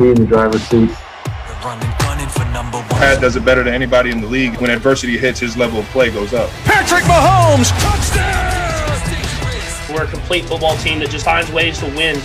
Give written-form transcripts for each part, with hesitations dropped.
be in the driver's seat. Pat does it better than anybody in the league. When adversity hits, his level of play goes up. Patrick Mahomes, touchdown! We're a complete football team that just finds ways to win.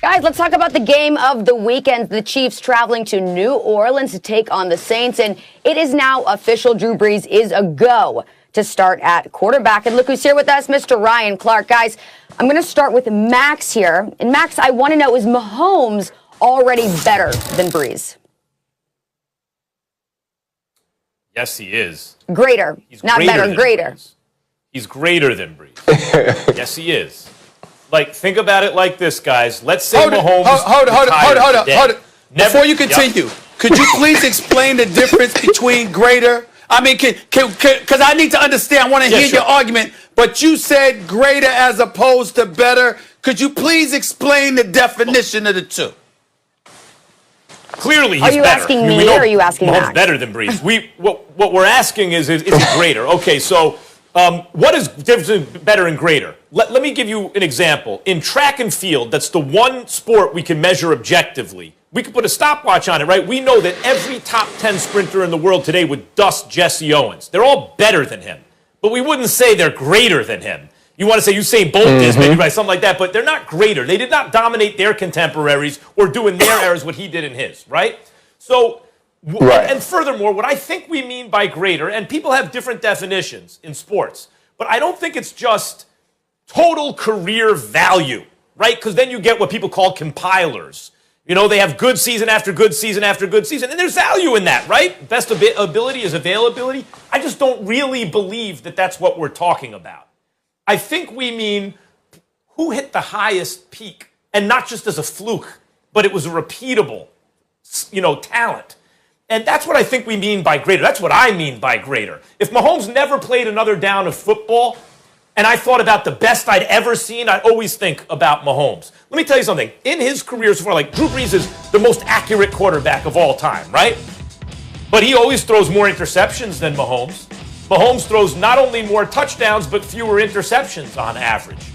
Guys, let's talk about the game of the weekend. The Chiefs traveling to New Orleans to take on the Saints, and it is now official. Drew Brees is a go to start at quarterback. And look who's here with us, Mr. Ryan Clark. Guys, I'm going to start with Max here. And Max, I want to know, is Mahomes already better than Brees? Yes, he is. Greater. Not better, greater. Brees. He's greater than Brees. Yes, he is. Like, think about it like this, guys. Let's say Mahomes. Hold it. Before you continue, could you please explain the difference between greater? I mean, because I need to understand. I want to hear your argument. But you said greater as opposed to better. Could you please explain the definition of the two? Clearly, he's better. Are you better. asking me or are you asking Mahomes Max? Better than Brees. What we're asking is he greater? Okay, so what is different, better, and greater? Let me give you an example. In track and field, that's the one sport we can measure objectively. We could put a stopwatch on it, right? We know that every top 10 sprinter in the world today would dust Jesse Owens. They're all better than him, but we wouldn't say they're greater than him. You want to say Usain Bolt is, maybe, right? Something like that, but they're not greater. They did not dominate their contemporaries or do in their eras what he did in his, right? So, and furthermore, what I think we mean by greater, and people have different definitions in sports, but I don't think it's just total career value, right? Because then you get what people call compilers. You know, they have good season after good season after good season, and there's value in that, right? Best ability is availability. I just don't really believe that that's what we're talking about. I think we mean who hit the highest peak, and not just as a fluke, but it was a repeatable, talent. And that's what I think we mean by greater. That's what I mean by greater. If Mahomes never played another down of football, and I thought about the best I'd ever seen, I always think about Mahomes. Let me tell you something. In his career so far, like Drew Brees is the most accurate quarterback of all time, right? But he always throws more interceptions than Mahomes. Mahomes throws not only more touchdowns, but fewer interceptions on average.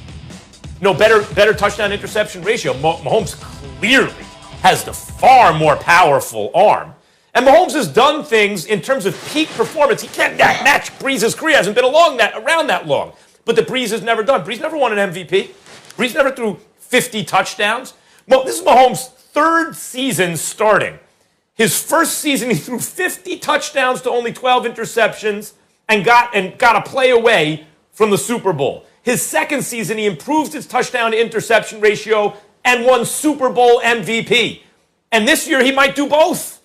Better touchdown-interception ratio. Mahomes clearly has the far more powerful arm. And Mahomes has done things in terms of peak performance. He can't match Brees' career. Hasn't been around that long. But that Brees has never done. Brees never won an MVP. Brees never threw 50 touchdowns. Well, this is Mahomes' third season starting. His first season, he threw 50 touchdowns to only 12 interceptions and got a play away from the Super Bowl. His second season, he improved his touchdown-to-interception ratio and won Super Bowl MVP. And this year, he might do both.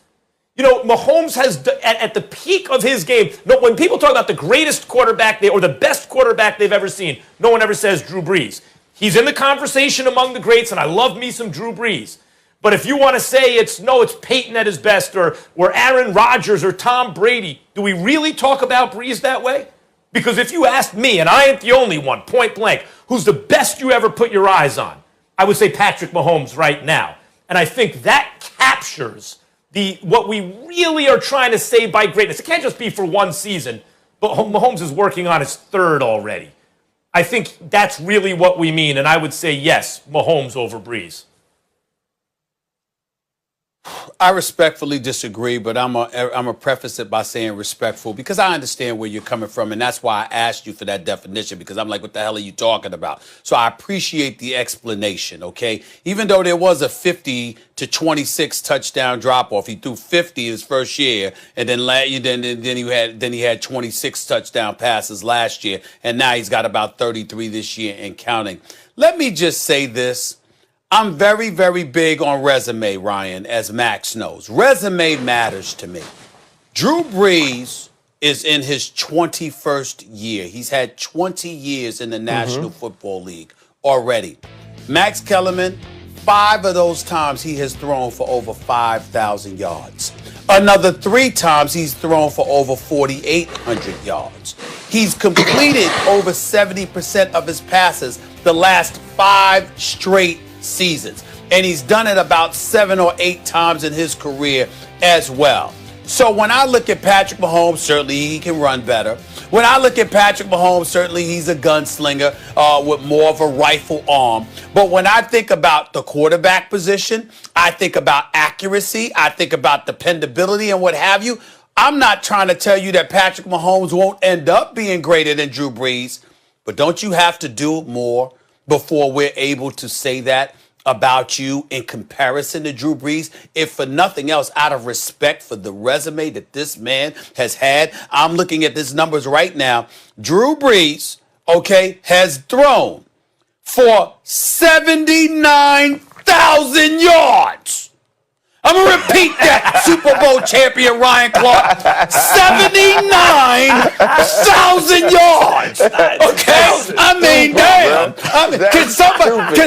Mahomes has, at the peak of his game, when people talk about the greatest quarterback or the best quarterback they've ever seen, no one ever says Drew Brees. He's in the conversation among the greats, and I love me some Drew Brees. But if you want to say it's Peyton at his best or Aaron Rodgers or Tom Brady, do we really talk about Brees that way? Because if you asked me, and I ain't the only one, point blank, who's the best you ever put your eyes on, I would say Patrick Mahomes right now. And I think that captures what we really are trying to say by greatness. It can't just be for one season, but Mahomes is working on his third already. I think that's really what we mean, and I would say yes, Mahomes over Brees. I respectfully disagree, but I'm a preface it by saying respectful because I understand where you're coming from, and that's why I asked you for that definition because I'm like, what the hell are you talking about? So I appreciate the explanation, okay? Even though there was a 50-26 touchdown drop-off, he threw 50 his first year, and then he had 26 touchdown passes last year, and now he's got about 33 this year and counting. Let me just say this. I'm very, very big on resume, Ryan, as Max knows. Resume matters to me. Drew Brees is in his 21st year. He's had 20 years in the National Football League already. Max Kellerman, 5 of those times he has thrown for over 5,000 yards. Another 3 times he's thrown for over 4,800 yards. He's completed over 70% of his passes the last 5 straight seasons. And he's done it about 7 or 8 times in his career as well. So when I look at Patrick Mahomes, certainly he can run better. When I look at Patrick Mahomes, certainly he's a gunslinger with more of a rifle arm. But when I think about the quarterback position, I think about accuracy, I think about dependability and what have you. I'm not trying to tell you that Patrick Mahomes won't end up being greater than Drew Brees, but don't you have to do more before we're able to say that about you in comparison to Drew Brees? If for nothing else, out of respect for the resume that this man has had, I'm looking at his numbers right now. Drew Brees, okay, has thrown for 79,000 yards. I'm going to repeat that, Super Bowl champion Ryan Clark. 79,000 yards. Okay? I mean, damn. Can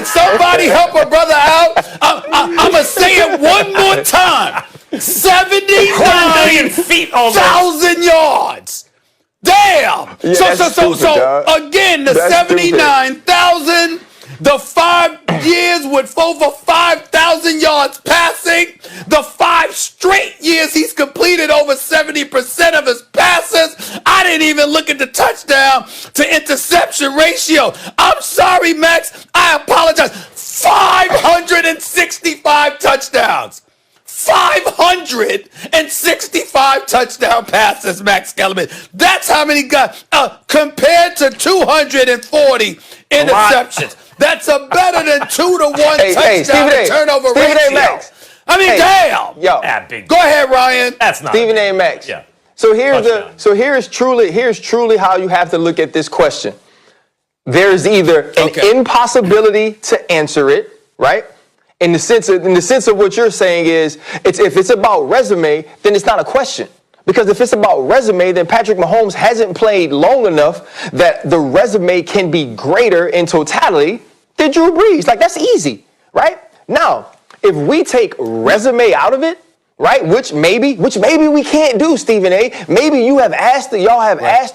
somebody help a brother out? I'm going to say it one more time. 79,000 yards. Damn. Yeah, So again, the 79,000. The 5 years with over 5,000 yards passing. The 5 straight years he's completed over 70% of his passes. I didn't even look at the touchdown to interception ratio. I'm sorry, Max. I apologize. 565 touchdowns. 565 touchdown passes, Max Kellerman. That's how many guys, compared to 240 interceptions. That's a better than 2-to-1 touchdown to turnover ratio. Max. I mean, damn. Yo, go ahead, Ryan. That's not Stephen A. Max. Yeah. So here's truly how you have to look at this question. There's either an impossibility to answer it, right? In the sense of what you're saying is, if it's about resume, then it's not a question. Because if it's about resume, then Patrick Mahomes hasn't played long enough that the resume can be greater in totality than Drew Brees. Like, that's easy, right? Now, if we take resume out of it, right, which maybe we can't do, Stephen A. Maybe y'all have asked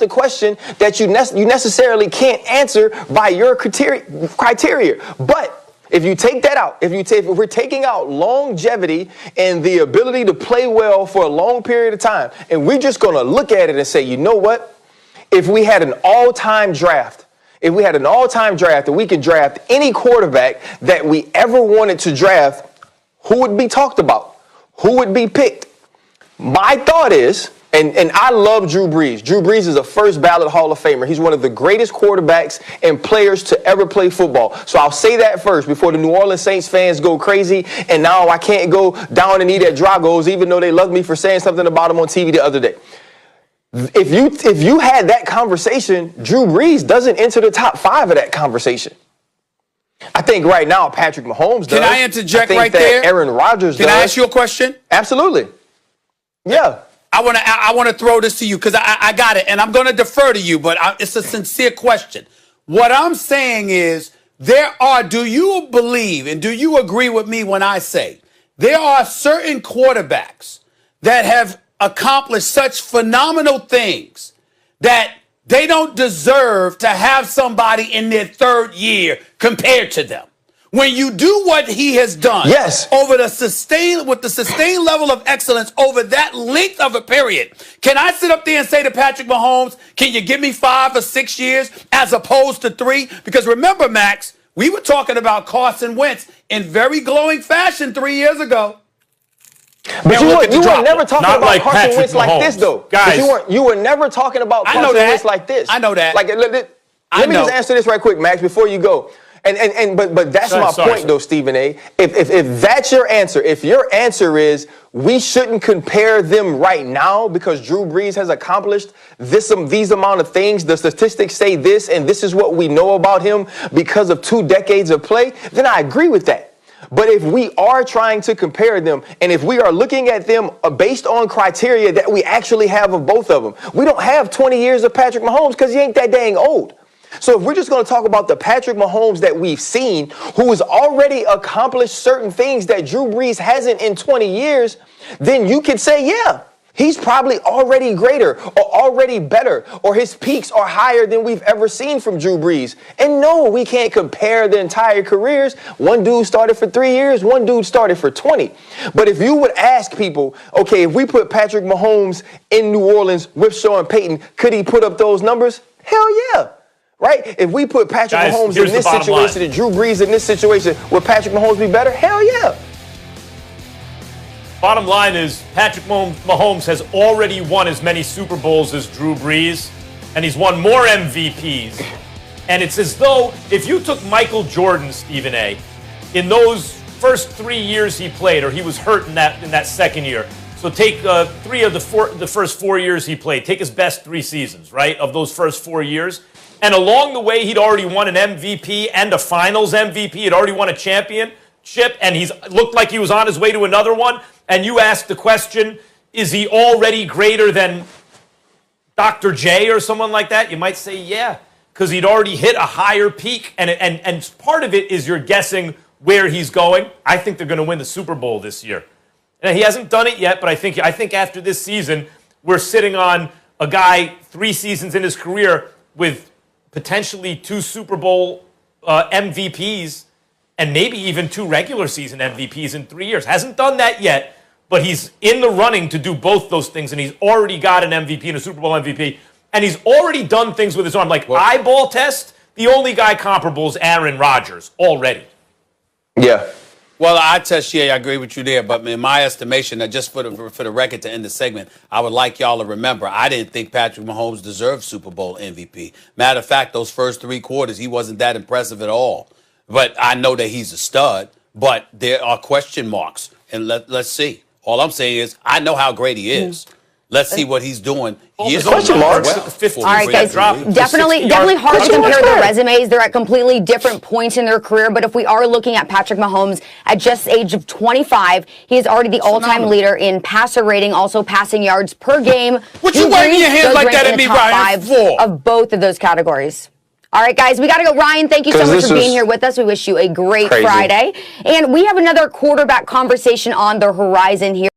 a question that you necessarily can't answer by your criteria. But if you take that out, if we're taking out longevity and the ability to play well for a long period of time, and we're just going to look at it and say, you know what? If we had an all-time draft, and we could draft any quarterback that we ever wanted to draft, who would be talked about? Who would be picked? My thought is, and I love Drew Brees. Drew Brees is a first ballot Hall of Famer. He's one of the greatest quarterbacks and players to ever play football. So I'll say that first before the New Orleans Saints fans go crazy. And now I can't go down and eat at Drago's, even though they loved me for saying something about him on TV the other day. If you had that conversation, Drew Brees doesn't enter the top 5 of that conversation. I think right now Patrick Mahomes does. Can I interject right there? Aaron Rodgers does. Can I ask you a question? Absolutely. Yeah. I want to throw this to you because I got it, and I'm going to defer to you, but it's a sincere question. What I'm saying is do you believe and do you agree with me when I say there are certain quarterbacks that have accomplished such phenomenal things that they don't deserve to have somebody in their 3rd year compared to them? When you do what he has done with the sustained level of excellence over that length of a period, can I sit up there and say to Patrick Mahomes, can you give me 5 or 6 years as opposed to 3? Because remember, Max, we were talking about Carson Wentz in very glowing fashion 3 years ago. But you were never talking Not about like Carson Patrick Wentz Mahomes. like this, though. Guys. You were never talking about Carson Wentz like this. I know that. Like, let me just answer this right quick, Max, before you go. But that's my point, though, Stephen A. If that's your answer, if your answer is we shouldn't compare them right now because Drew Brees has accomplished these amount of things, the statistics say this, and this is what we know about him because of 2 decades of play, then I agree with that. But if we are trying to compare them, and if we are looking at them based on criteria that we actually have of both of them, we don't have 20 years of Patrick Mahomes because he ain't that dang old. So if we're just going to talk about the Patrick Mahomes that we've seen, who has already accomplished certain things that Drew Brees hasn't in 20 years, then you could say, yeah, He's probably already greater or already better, or his peaks are higher than we've ever seen from Drew Brees. And no, we can't compare the entire careers. One dude started for 3 years, one dude started for 20. But if you would ask people, okay, if we put Patrick Mahomes in New Orleans with Sean Payton, could he put up those numbers? Hell yeah. Right? If we put Patrick Mahomes in this situation and Drew Brees in this situation, would Patrick Mahomes be better? Hell yeah. Bottom line is Patrick Mahomes has already won as many Super Bowls as Drew Brees, and he's won more MVPs. And it's as though if you took Michael Jordan, Stephen A., in those first 3 years he played, or he was hurt in that second year. So take 3 of the first 4 years he played. Take his best 3 seasons, right, of those first 4 years. And along the way, he'd already won an MVP and a Finals MVP. He'd already won a championship, and he's looked like he was on his way to another one. And you ask the question, is he already greater than Dr. J or someone like that? You might say, yeah, because he'd already hit a higher peak. And part of it is you're guessing where he's going. I think they're going to win the Super Bowl this year. And he hasn't done it yet, but I think after this season, we're sitting on a guy 3 seasons in his career with potentially 2 Super Bowl MVPs and maybe even 2 regular season MVPs in 3 years. Hasn't done that yet, but he's in the running to do both those things, and he's already got an MVP and a Super Bowl MVP, and he's already done things with his arm. Like eyeball test, the only guy comparable is Aaron Rodgers already. Yeah. Well, I agree with you there, but in my estimation, just for the record to end the segment, I would like y'all to remember, I didn't think Patrick Mahomes deserved Super Bowl MVP. Matter of fact, those first 3 quarters, he wasn't that impressive at all. But I know that he's a stud, but there are question marks, and let's see. All I'm saying is, I know how great he is. Let's see what he's doing. He is question marks. All right, guys. Definitely hard to compare their resumes. They're at completely different points in their career. But if we are looking at Patrick Mahomes at just the age of 25, he is already the all-time leader in passer rating, also passing yards per game. What you waving your hands like that at me, Ryan? For of both of those categories. All right, guys, we got to go. Ryan, thank you so much for being here with us. We wish you a great Friday. And we have another quarterback conversation on the horizon here.